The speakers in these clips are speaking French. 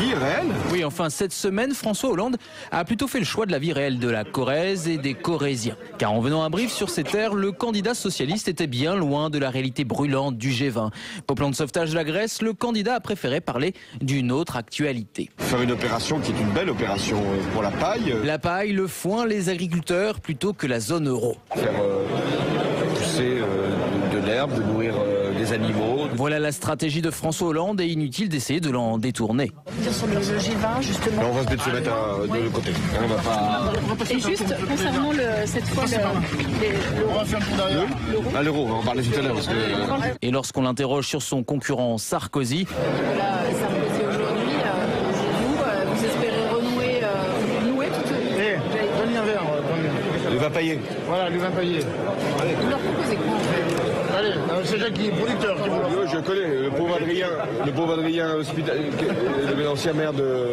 vie réelle. Oui, enfin, cette semaine, François Hollande a plutôt fait le choix de la vie réelle de la Corrèze et des Corréziens. Car en venant à Brive sur ces terres, le candidat socialiste était bien loin de la réalité brûlante du G20. Au plan de sauvetage de la Grèce, le candidat a préféré parler d'une autre actualité. Faire une opération qui est une belle opération pour la paille. La paille, le foin, les agriculteurs plutôt que la zone euro. Faire pousser de l'herbe, de nourrir des animaux. Voilà la stratégie de François Hollande et inutile d'essayer de l'en détourner. Sur le G20, justement. Là, on va peut-être se mettre de l'autre côté. On va pas... Et juste concernant cette fois l'euro, on en parlait tout à l'heure. Et lorsqu'on l'interroge sur son concurrent Sarkozy, Sarkozy aujourd'hui, vous espérez renouer tout Donnez un verre. Le vin paillé. Voilà, le vin paillé. Vous leur proposez quoi en fait? Allez, c'est Jacques qui est producteur. Je connais, le pauvre Adrien, l'ancien maire de...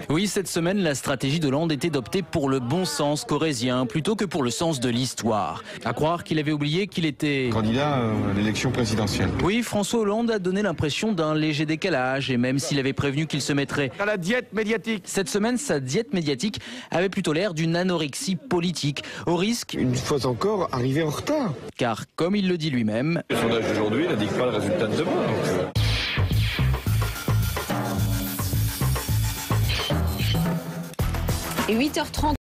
Oui, cette semaine, la stratégie d'Hollande était d'opter pour le bon sens corrézien plutôt que pour le sens de l'histoire. À croire qu'il avait oublié qu'il était... candidat à l'élection présidentielle. Oui, François Hollande a donné l'impression d'un léger décalage et même s'il avait prévenu qu'il se mettrait À la diète médiatique. cette semaine, sa diète médiatique avait plutôt l'air d'une anorexie politique, au risque, Une fois encore, arriver en retard. car comme il le dit lui-même, Le sondage d'aujourd'hui n'indique pas le résultat de demain. Et 8h30.